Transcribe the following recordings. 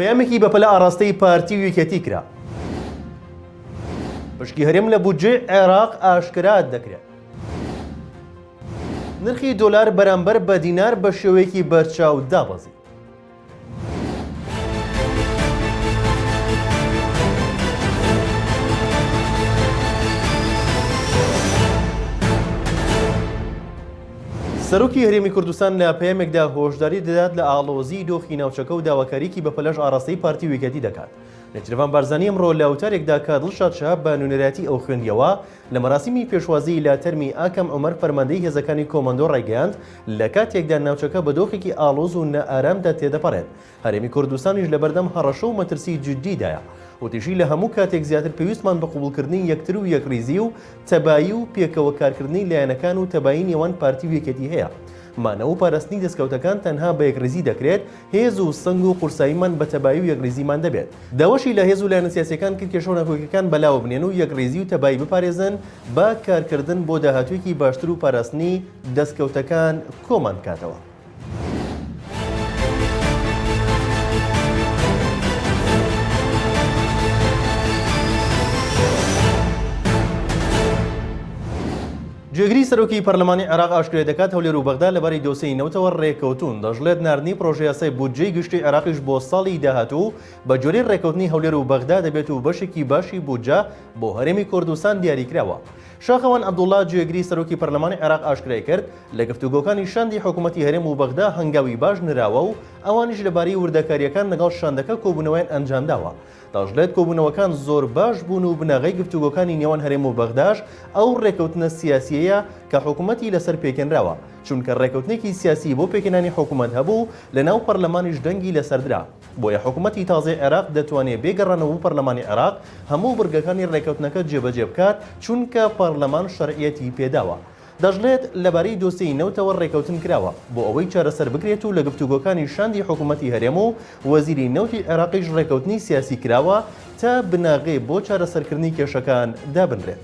پەیامێکی بەپەلە ئاڕاستەی پارتی و یەکێتی کرا. پشکی هەرێم لە بودجێ عێراق ئاشکرا دەکرێت. نرخی دۆلار بەرامبەر بە دینار بە شێوەیەکی بەرچاو دابەزی. سەرۆکی هەرێمی کوردستان لە پەیامێکدا هۆشداری دەدات لە ئاڵۆزی دۆخی ناوچەکە و داواکاریکی بەپەلەش ئاڕاستەی پارتی و یەکێتی دەکات. نێچیروان بارزانی ئەمڕۆ لە وتارێکدا کە دڵشاد شەهاب بە نوێنەراتی ئەو خوێندیەوە لە مەراسیمی پێشوازی لە تەرمی ئاکەم عومەر فەرماندەی هێزەکانی کۆمەندۆ ڕایگەیاند لە کاتێکدا ناوچەکە بە دۆخێکی ئاڵۆز و نەئارامدا تێدەپەڕێت. هەرێمی کوردستانیش لە بەردەم هەڕەشە و مەترسی جددیدایە. وتیشی لە هەموو کاتێک زیاتر پێویستمان بە قوبوڵکردنی یەکتر و یەکریزی و تەبایی و پێکەوە کارکردنی لایەنەکان و تەبایی نێوان پارتی و یەکێتی هەیە. مانەوە پاراستنی دەستکەوتەکان تەنها بە یەکریزی دەکرێت، هێز و سنگ و قورساییمان بە تەبایی و یەکریزیمان دەبێت. داوەشی لە هێز و لایەنە سیاسیەکان کرد کێشە و ناکۆکیەکان بەلاوە بنێن و یەکریزی و تەبایی بپارێزن بە کارکردن بۆ داهاتوویەکی باشتر و پاراستنی دەستکەوتەکان کۆمان بکاتەوە. جێگری سەرۆکی پەرلەمانی عێراق ئاشکرا دەکات هەولێر و بەغدا لەبارەی دۆسەی نەوتەوە ڕێکەوتون دەژڵێت ناردنی پرۆژە یاسای بودجەی گشتی عێراقیش بۆ ساڵی داهاتوو بە جۆرەی ڕێکەوتنی هەولێر و بەغدا دەبێت و بەشێکی باشی بودجە بۆ هەرێمی کوردستان دیاریکراوە. شاخەوان عەبدوڵڵا جێگری سەرۆکی پەرلەمانی عێراق ئاشکرای کرد لە گفتوگۆکانی شاندی حکوومەتی هەرێم و بەغدا هەنگاوی باش نراوە و ئەوانیش لەبارەی وردەکاریەکان لەگەڵ شاندەکە کۆبوونەوەیان ئەنجامداوە. دەژڵێت کۆبوونەوەکان زۆر باش بوون و بناغی گفتوگۆکانی نێوان هەرێم و بەغداش ئەو ڕێکەوتنە سیاسیەیە کە حکوومەتی لەسەر پێکێنراوە، چونکە ڕێکەوتنێکی سیاسی بۆ پێکێنانی حکوومەت هەبوو لە ناو پەرلەمانیش دەنگی لەسەردرا. بۆیە حکوومەتی تازای عێراق دەتوانێت بێگەڕانەوە و پەرلەمانی عێراق هەموو بڕگەکانی ڕێکەوتنەکە جێبەجێ بکات چونکە پەرلەمان شەرعیەتی پێداوە. دەژڵێت لەبارەی دۆسەی نەوتەوە ڕێکەوتن کراوە بۆ ئەوەی چارەسەر بکرێت و لە گفتوگۆکانی شاندی حکوومەتی هەرێم و وەزیری نەوتی عێراقیش ڕێکەوتنی سیاسی کراوە تا بناغێ بۆ چارەسەرکردنی کێشەکان دابنرێت.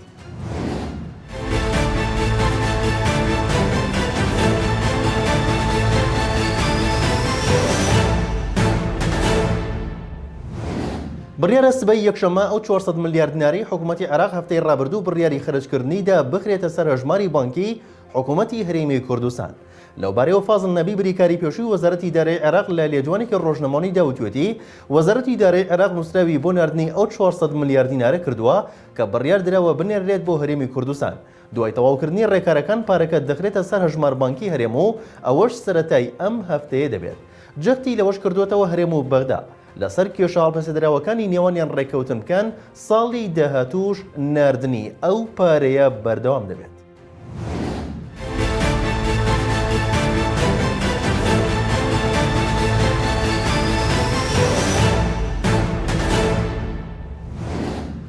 بڕیارە سبەی یەکشەممە ئەو 400 ملیارد دیناری حکوومەتی عێراق هەفتەی ڕابردوو بڕیاری خەرجکردنیدا بخرێتە سەر هەژماری بانکی حکوومەتی هەرێمی کوردستان. لەوبارەیەوە فازڵ نەبی بریکاری پێشووی وەزارەتی دارایی عێراق لە لێجوانێکی ڕۆژنەمەوەی داوتوێتی وەزارەتی دارایی عێراق نووسراوی بۆ ناردنی ئەو 400 ملیارد دینارە کردووە کە بڕیار درراوە بنێرێت بۆ هەرێمی کوردستان. دوای تەواوکردنی ڕێکارەکان پارەکە دەخرێتە سەر هەژمار بانکی هەرێم و ئەوەش سەرەتای ئەم هەفتەیە دەبێت. جەفتی لەوەش کردوێتەوە هەرێم و بەغدا لەسەر کێشە هەڵپەسەدراوەکانی نێوانیان ڕێکەوتن بکەن ساڵی داهاتووش ناردنی ئەو پارەیە بەردەوام دەبێت.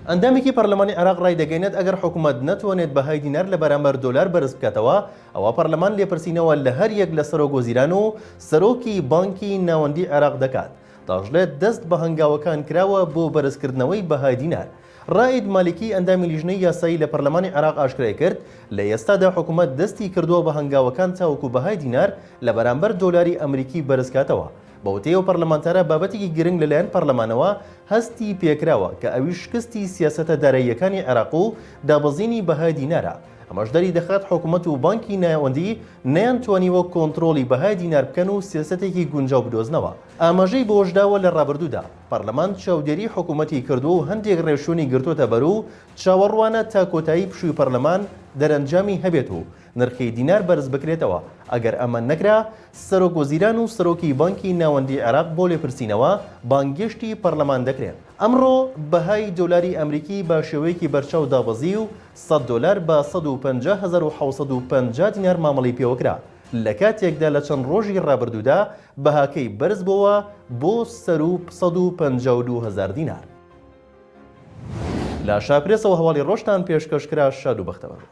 ئەندامێکی پەرلەمانی عێراق ڕای دەگەێنێت ئەگەر حکوومەت نەتوانێت بەهای دینار لە بەرامبەر دۆلار بەرز بکاتەوە ئەوە پەرلەمان لێپرسینەوە لە هەر یەک لە سەرۆک وەزیران و سەرۆکی بانکی ناوەندی عێراق دەکات. دەژڵێت دەست بە هەنگاوەکان کراوە بۆ بەرزکردنەوەی بەهای دینار. ڕائید مالیکی ئەندامی لیژنەی یاسایی لە پەرلەمانی عێراق ئاشکرای کرد لە ئێستادا حکوومەت دەستی کردووە بە هەنگاوەکان تاوەکو بەهای دینار لە بەرامبەر دۆلاری ئەمریکی بەرزکاتەوە. بەوتەیەوە پەرلەمانتارە بابەتێکی گرنگ لەلایەن پەرلەمانەوە هەستی پێکراوە کە ئەوی شکستی سیاسەتە داراییەکانی عێراق و دابەزینی بەهای دینارە. ئەمەش دەری دەخات حکوومەت و بانکی ناوەندی نەیانتوانیوە کۆنتڕۆلی بەهای دینار بکەن و سیاسەتێکی گونجاو بدۆزنەوە. ئاماژەی بۆشداوە لە ڕابردوودا پەرلەمان چاودێری حکوومەتی کردو و هەندێک ڕێشوونی گرتوتە بەرو چاوەڕوانە تا کۆتایی پشووی پەرلەمان دەرەنجامی هەبێت و نرخی دینار بەرز بکرێتەوە. ئەگەر ئەمە نەکرا سەرۆک وەزیران و سەرۆکی بانکی ناوەندی عێراق بۆ لێپرسینەوە بانگشتی پەرلەمان دەکرێن. ئەمڕۆ بەهای دۆلاری ئەمریکی بە شێوەیەکی بەرچاو دابەزی و 100 دۆلار بە 150,750 دینار مامەڵی پێوەکرا لە کاتێکدا لە چەند ڕۆژی ڕابردوودا بەهاکەی بەرز بووە بۆ سەر و 152,000 دینار. لە شاپرێسەوە هەواڵی ڕۆژتان پێشکەشکرا شاد و بەختەوەر.